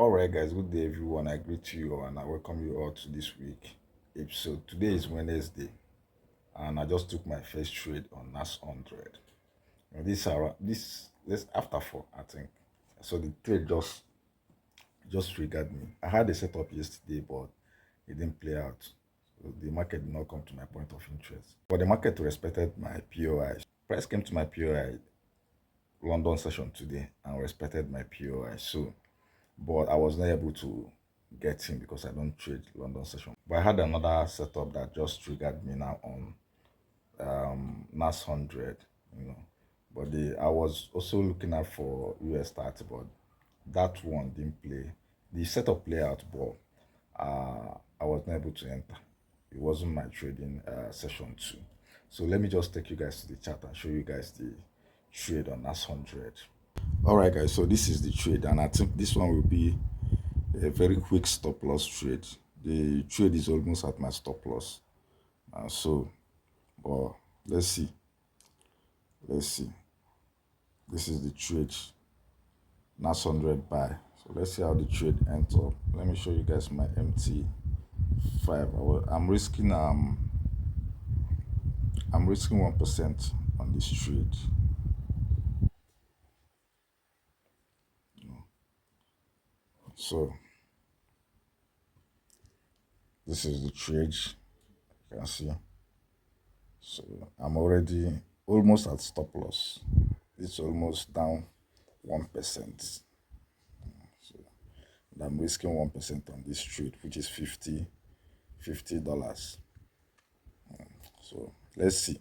All right, guys, good day, everyone. I greet you all and I welcome you all to this week episode. Today is Wednesday, and I just took my first trade on NAS 100. This after 4, I think. So the trade just triggered me. I had a setup yesterday, but it didn't play out. So the market did not come to my point of interest. But the market respected my POI. Price came to my POI London session today and respected my POI. So but I was not able to get in because I don't trade London session. But I had another setup that just triggered me now on NAS 100, you know. But I was also looking out for US 30, but that one didn't play. The setup play out, but I was not able to enter. It wasn't my trading session too. So let me just take you guys to the chart and show you guys the trade on NAS 100. All right, guys, so this is the trade, and I think this one will be a very quick stop loss trade. The trade is almost at my stop loss. But let's see. This is the trade, NAS 100 buy. So let's see how the trade ends up. Let me show you guys my MT5. I'm risking 1% on this trade. So this is the trade, you can see. So I'm already almost at stop loss. It's almost down 1%. So I'm risking 1% on this trade, which is $50. So let's see.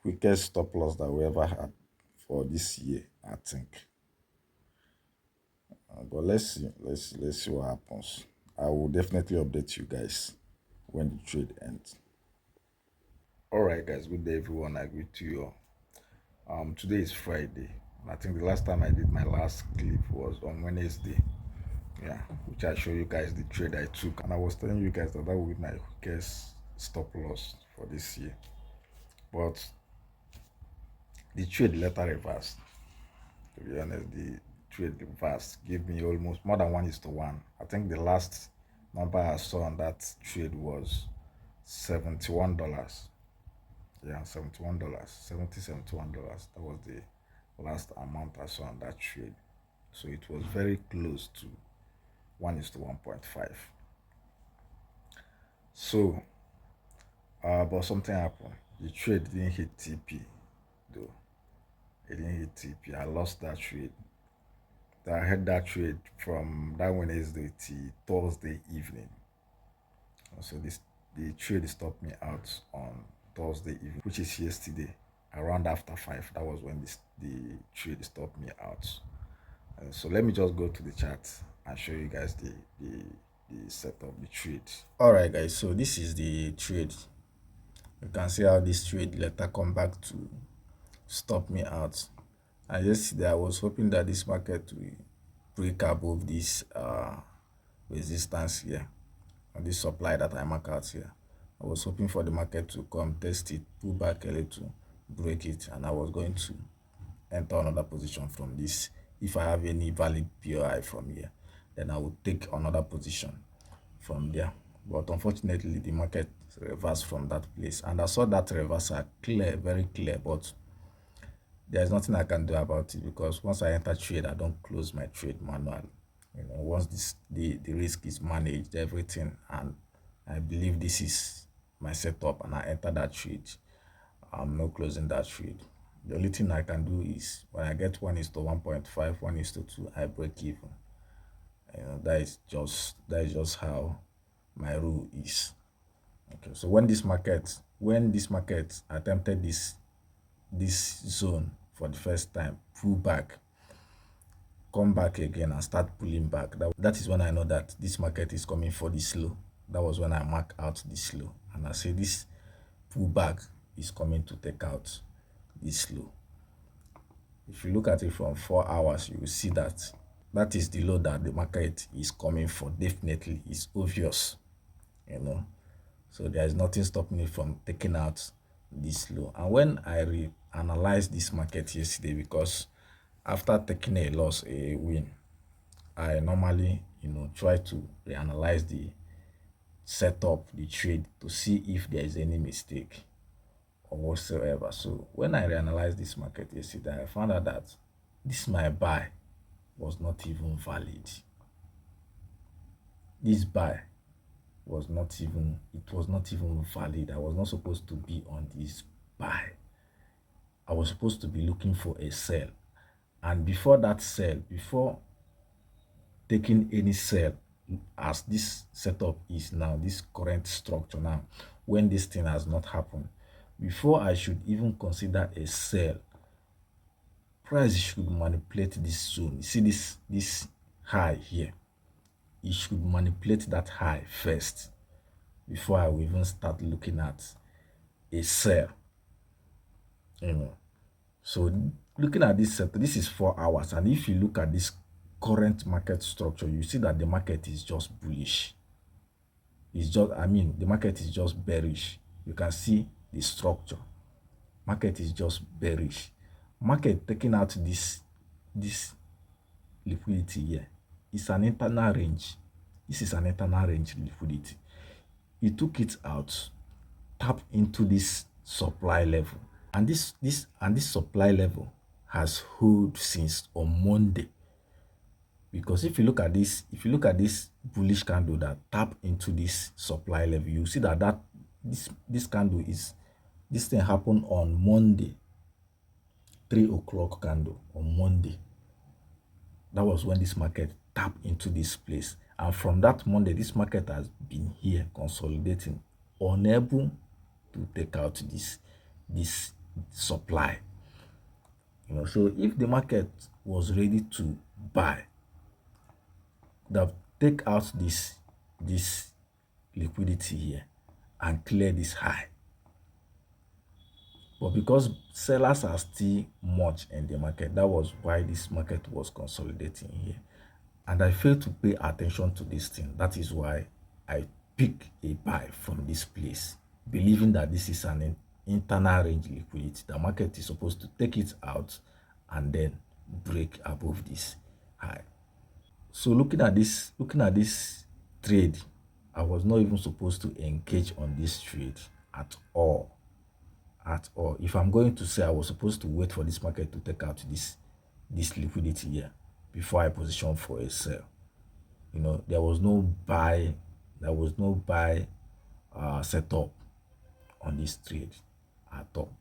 Quickest stop loss that we ever had for this year, I think. But let's see what happens. I will definitely update you guys when the trade ends. All right, guys, good day, everyone. I greet you all. Today is Friday. I think the last time I did my last clip was on Wednesday. Yeah, which I show you guys the trade I took, and I was telling you guys that would be my quickest stop loss for this year. But the trade later reversed. To be honest, the trade reversed, gave me almost more than 1:1. I think the last number I saw on that trade was $71. Yeah, $71, $71. That was the last amount I saw on that trade. So it was very close to 1:1.5. So, but something happened. The trade didn't hit TP, though. It didn't hit TP. I lost that trade. I had that trade from that Wednesday till Thursday evening. So the trade stopped me out on Thursday evening, which is yesterday, around after 5. That was when the trade stopped me out. So let me just go to the chart and show you guys the setup, the trade. All right, guys, so this is the trade. You can see how this trade later come back to stop me out. And yesterday I was hoping that this market will break above this resistance here, on this supply that I mark out here. I was hoping for the market to come test it, pull back a little, break it, and I was going to enter another position from this. If I have any valid POI from here, then I will take another position from there. But unfortunately, the market reversed from that place, and I saw that reversal clear, very clear, but there's nothing I can do about it, because once I enter trade, I don't close my trade manual. You know, once the risk is managed, everything, and I believe this is my setup, and I enter that trade, I'm not closing that trade. The only thing I can do is when I get 1:1.5, 1:2, I break even. You know, that is just how my rule is. Okay, so when this market attempted this zone for the first time, pull back, come back again and start pulling back, that is when I know that this market is coming for this low. That was when I mark out this low, and I say this pullback is coming to take out this low. If you look at it from 4 hours, you will see that that is the low that the market is coming for. Definitely, it's obvious, you know. So there is nothing stopping me from taking out this low. And when I analyzed this market yesterday, because after taking a loss, a win, I normally, try to reanalyze the setup, the trade to see if there is any mistake or whatsoever. So when I reanalyzed this market yesterday, I found out that this my buy was not even valid. This buy it was not even valid. I was not supposed to be on this buy. I was supposed to be looking for a sell. And before that sell, before taking any sell, as this setup is now, this current structure now, when this thing has not happened, before I should even consider a sell, price should manipulate this zone. You see this high here, it should manipulate that high first before I will even start looking at a sell. So looking at this setup, this is 4 hours, and if you look at this current market structure, you see that the market is just bullish. The market is just bearish. You can see the structure. Market is just bearish. Market taking out this liquidity here. It's an internal range. This is an internal range liquidity. It took it out, tap into this supply level, and this supply level has held since on Monday. Because if you look at this bullish candle that tap into this supply level, you see that this candle this thing happened on Monday, 3 o'clock candle on Monday. That was when this market tapped into this place, and from that Monday, this market has been here consolidating, unable to take out this supply. So if the market was ready to buy, that take out this liquidity here and clear this high. But because sellers are still much in the market, that was why this market was consolidating here. And I failed to pay attention to this thing. That is why I pick a buy from this place, believing that this is an internal range liquidity. The market is supposed to take it out and then break above this high. So looking at this trade, I was not even supposed to engage on this trade at all. If I'm going to say, I was supposed to wait for this market to take out this liquidity here before I position for a sell. There was no buy setup on this trade at all.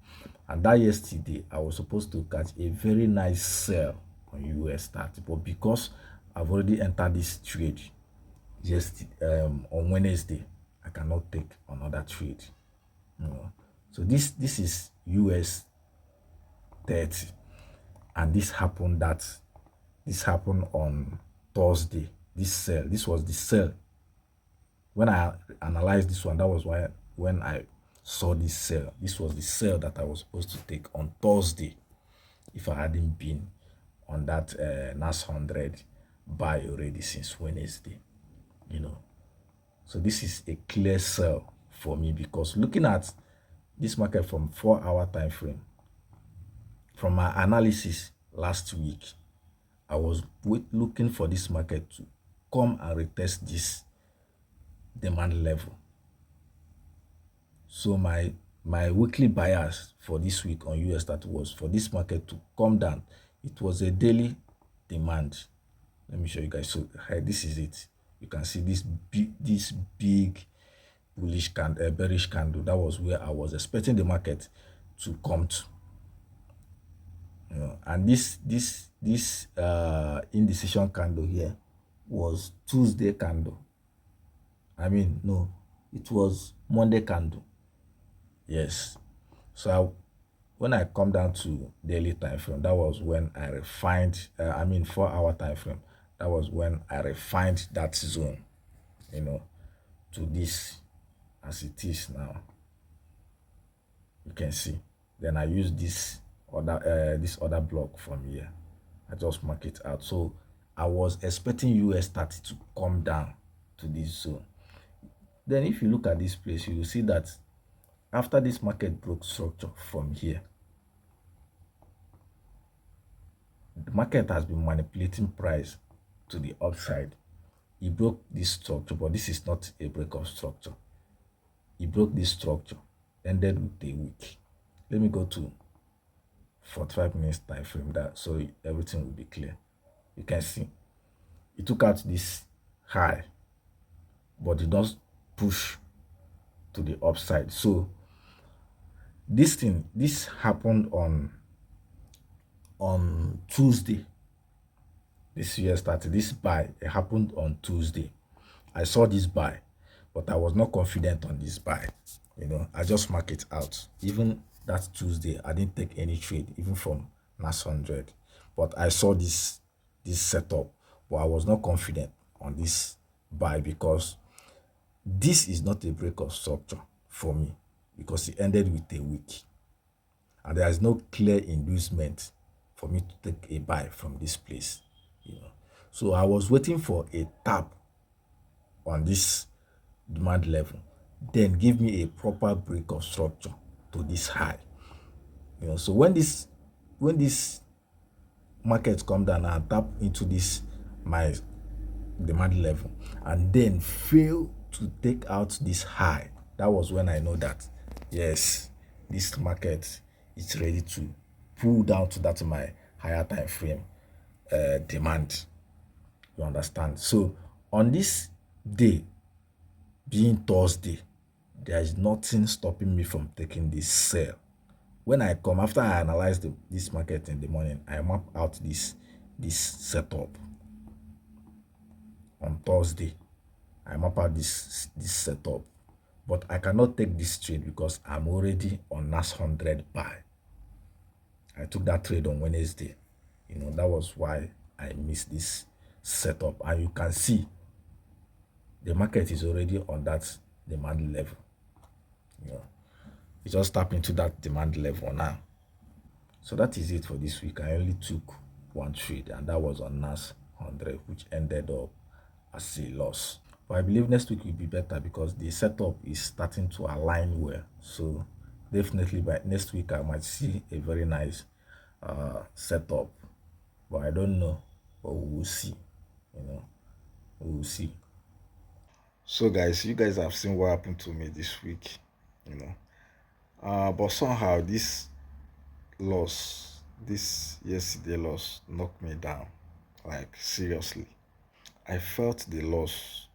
And that yesterday, I was supposed to catch a very nice sell on US30, but because I've already entered this trade just on Wednesday, I cannot take another trade. So this is US 30, and this happened on Thursday. This was the sell. When I analyzed this one, that was why when I saw this sell, this was the sell that I was supposed to take on Thursday if I hadn't been on that NAS 100 buy already since Wednesday. So this is a clear sell for me, because looking at this market from 4-hour time frame, from my analysis last week, I was looking for this market to come and retest this demand level. So my weekly bias for this week on US that was for this market to come down. It was a daily demand. Let me show you guys. So this is it. You can see this big bullish candle, bearish candle. That was where I was expecting the market to come to. And this indecision candle here was Tuesday candle. It was Monday candle. Yes. So when I come down to daily time frame, that was when I refined 4-hour time frame. That was when I refined that zone, to this as it is now. You can see. Then I use this other block from here. I just mark it out. So I was expecting US30 to come down to this zone. Then if you look at this place, you will see that after this market broke structure from here, the market has been manipulating price to the upside. He broke this structure, but this is not a break of structure. He broke this structure, ended with a wick. Let me go to 45 minutes time frame that so everything will be clear. You can see he took out this high, but did not push to the upside. So this happened on Tuesday. This year started. This buy, it happened on Tuesday. I saw this buy, but I was not confident on this buy. I just mark it out. Even that Tuesday, I didn't take any trade, even from NAS 100. But I saw this setup, but I was not confident on this buy because this is not a break of structure for me because it ended with a wick. And there is no clear inducement for me to take a buy from this place. So I was waiting for a tap on this demand level, then give me a proper break of structure to this high. So when this market come down and tap into this my demand level and then fail to take out this high, that was when I know that yes, this market is ready to pull down to that my higher time frame demand. You understand? So on this day being Thursday, there is nothing stopping me from taking this sell. When I come after I analyze this market in the morning, I map out this setup. On Thursday, I map out this setup, but I cannot take this trade because I'm already on NAS 100 buy. I took that trade on Wednesday. That was why I missed this setup. And you can see the market is already on that demand level. It just tapped into that demand level now. So that is it for this week. I only took one trade, and that was on NAS 100, which ended up as a loss. But I believe next week will be better because the setup is starting to align well. So definitely by next week I might see a very nice setup. But I don't know, but we will see. We will see. So guys, you guys have seen what happened to me this week. But somehow this yesterday loss knocked me down. Like seriously, I felt the loss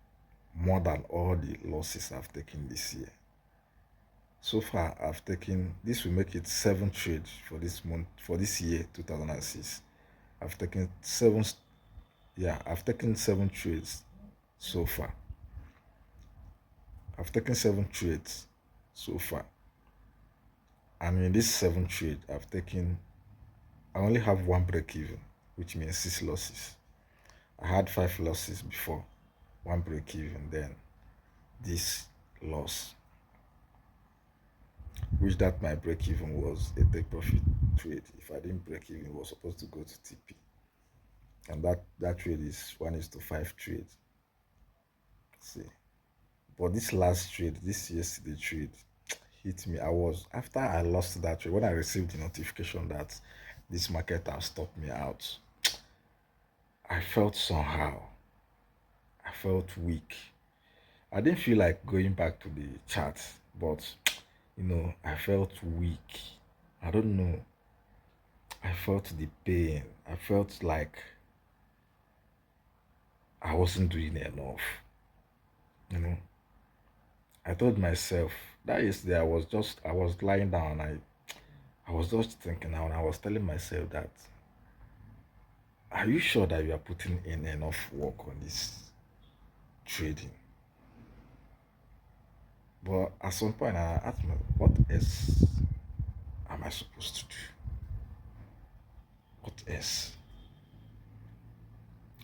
more than all the losses I've taken this year. So far, this will make it 7 trades for this month, for this year, 2006. I've taken 7 trades so far. I've taken 7 trades so far. And in this 7 trade, I only have 1 break even, which means 6 losses. I had 5 losses before, 1 break even, then this loss, which that my break even was a take profit trade. If I didn't break even, it was supposed to go to TP. And that trade is 1:5 trade. See. But this last trade, this yesterday trade, hit me. After I lost that trade, when I received the notification that this market has stopped me out, I felt somehow. I felt weak. I didn't feel like going back to the chart, but I felt weak. I don't know. I felt the pain. I felt like I wasn't doing enough. I told myself that yesterday I was lying down and I was just thinking now, and I was telling myself that, are you sure that you are putting in enough work on this trading? But at some point I asked myself, what else am I supposed to do? What else?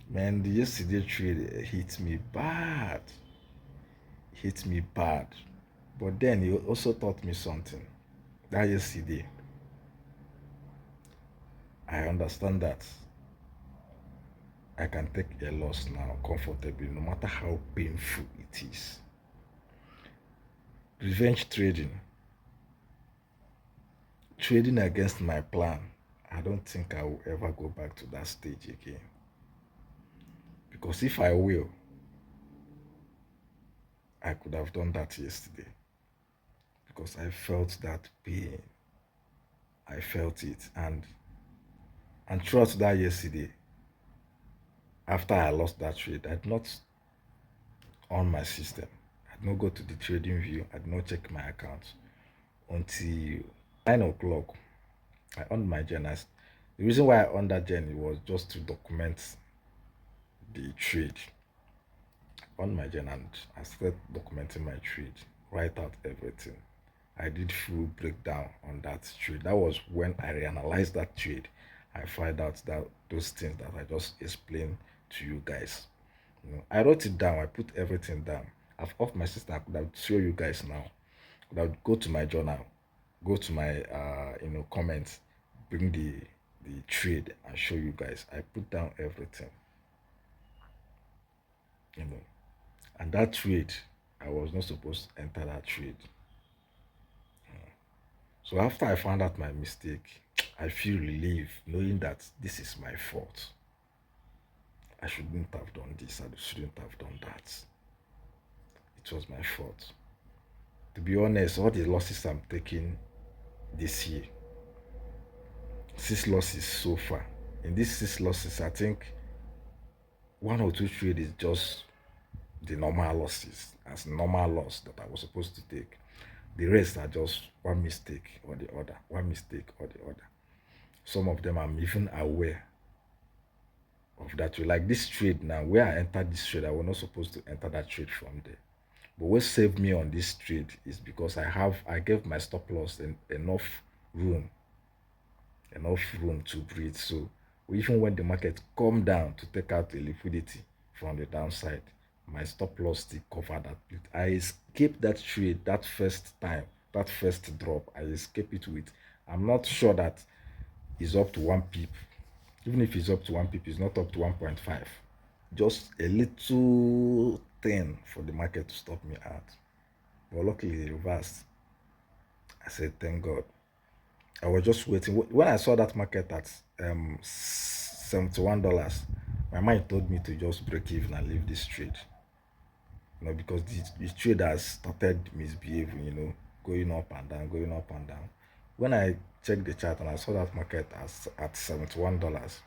Man, the yesterday trade hit me bad. Hit me bad. But then it also taught me something. That yesterday, I understand that I can take a loss now comfortably, no matter how painful it is. Revenge trading against my plan, I don't think I will ever go back to that stage again. Because if I will, I could have done that yesterday. Because I felt that pain. I felt it. And throughout that yesterday, after I lost that trade, I did not on my system. I did not go to the trading view. I did not check my account until 9 o'clock. I on my journal. The reason why I on that journey was just to document the trade on my journal, and I started documenting my trade, write out everything. I did full breakdown on that trade. That was when I reanalyzed that trade. I find out that those things that I just explained to you guys. I wrote it down. I put everything down. I've off my system. I could have show you guys now. I could have go to my journal, go to my comments, bring the trade and show you guys. I put down everything. You know, and that trade, I was not supposed to enter that trade. So after I found out my mistake, I feel relieved knowing that this is my fault. I shouldn't have done this. I shouldn't have done that. It was my fault. To be honest, all the losses I'm taking this year, 6 losses so far. In these 6 losses, I think one or two trade is just the normal losses, as normal loss that I was supposed to take. The rest are just one mistake or the other, one mistake or the other. Some of them I'm even aware of that trade. Like this trade now, where I entered this trade, I was not supposed to enter that trade from there. But what saved me on this trade is because I gave my stop loss room, enough room to breathe. So even when the market come down to take out the liquidity from the downside, my stop loss still covered that. I escaped that trade that first time, that first drop. I escaped it with. I'm not sure that it's up to 1 pip. Even if it's up to 1 pip, it's not up to 1.5. Just a little thing for the market to stop me out. But luckily, it reversed. I said, thank God. I was just waiting. When I saw that market at $71, my mind told me to just break even and leave this trade. Because the trade has started misbehaving, going up and down, going up and down. When I checked the chart and I saw that market at $71,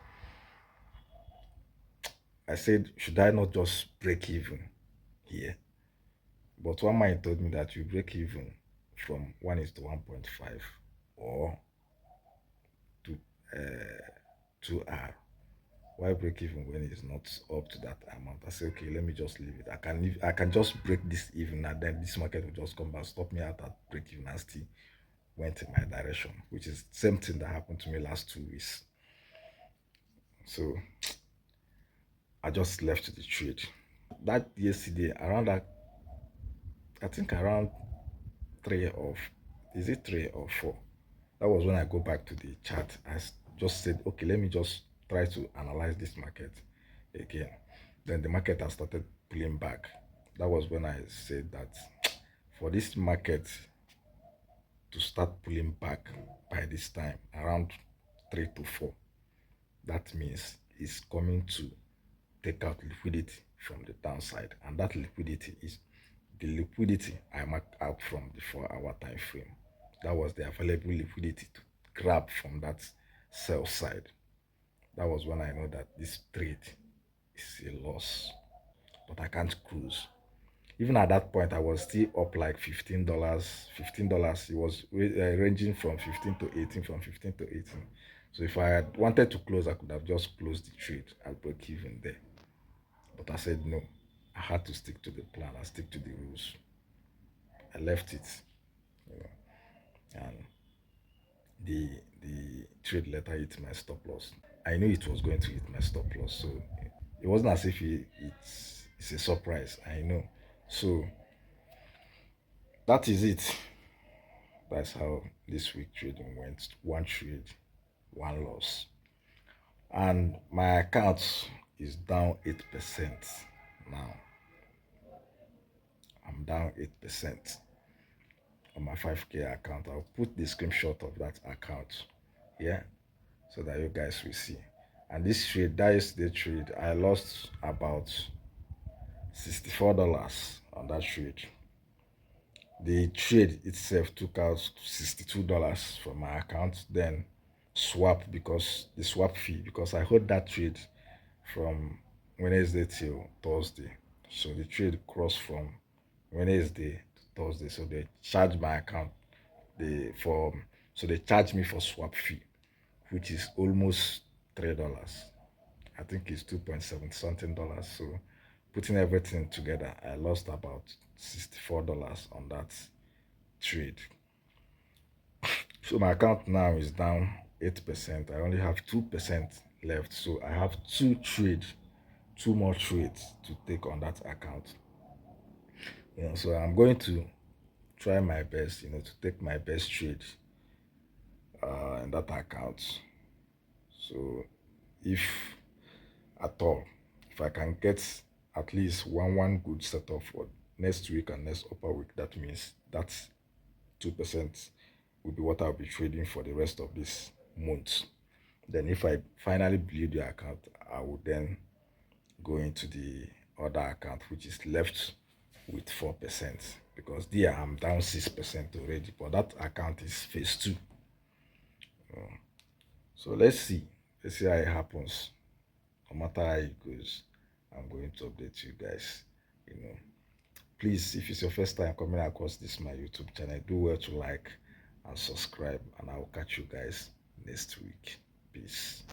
I said, should I not just break even here? But one mind told me that you break even from 1 is to 1.5 or to 2R. Why break even when it's not up to that amount? I say, okay, let me just leave it. I can just break this even, and then this market will just come back, stop me out at break even, and still went in my direction, which is the same thing that happened to me last 2 weeks. So I just left the trade. That yesterday, around that, I think around 3 or 4? That was when I go back to the chart. I just said, okay, let me just try to analyze this market again. Then the market has started pulling back. That was when I said that for this market to start pulling back by this time, around 3 to 4, that means it's coming to take out liquidity from the downside. And that liquidity is the liquidity I marked out from the 4-hour time frame. That was the available liquidity to grab from that sell side. That was when I know that this trade is a loss. But I can't cruise. Even at that point, I was still up like $15. $15. It was ranging from 15 to 18, from 15 to 18. So if I had wanted to close, I could have just closed the trade. I'd break even there. But I said no. I had to stick to the plan. I stick to the rules. I left it, and the trade letter hit my stop loss. I knew it was going to hit my stop loss, so it wasn't as if it's a surprise. I know. So that is it. That's how this week trading went. One trade, one loss, and my account is down 8% now. I'm down 8% on my 5K account. I'll put the screenshot of that account, yeah, so that you guys will see. And this trade, that yesterday trade, I lost about $64 on that trade. The trade itself took out $62 from my account, then swap because the swap fee, because I hold that trade from Wednesday till Thursday. So the trade crossed from Wednesday to Thursday. So they charged my account so they charged me for swap fee, which is almost $3. I think it's 2.7 something dollars. So putting everything together, I lost about $64 on that trade. So my account now is down 8%. I only have 2% left. So I have two more trades to take on that account. So I'm going to try my best, to take my best trade in that account. So if at all, if I can get at least one good setup for next week and next upper week, that means that's 2% will be what I'll be trading for the rest of this month. Then if I finally bleed the account, I will then go into the other account, which is left with 4%, because there I'm down 6% already, but that account is phase 2. So let's see how it happens. No matter how it goes, I'm going to update you guys. Please, if it's your first time coming across this my YouTube channel, do well to like and subscribe, and I will catch you guys next week. Peace.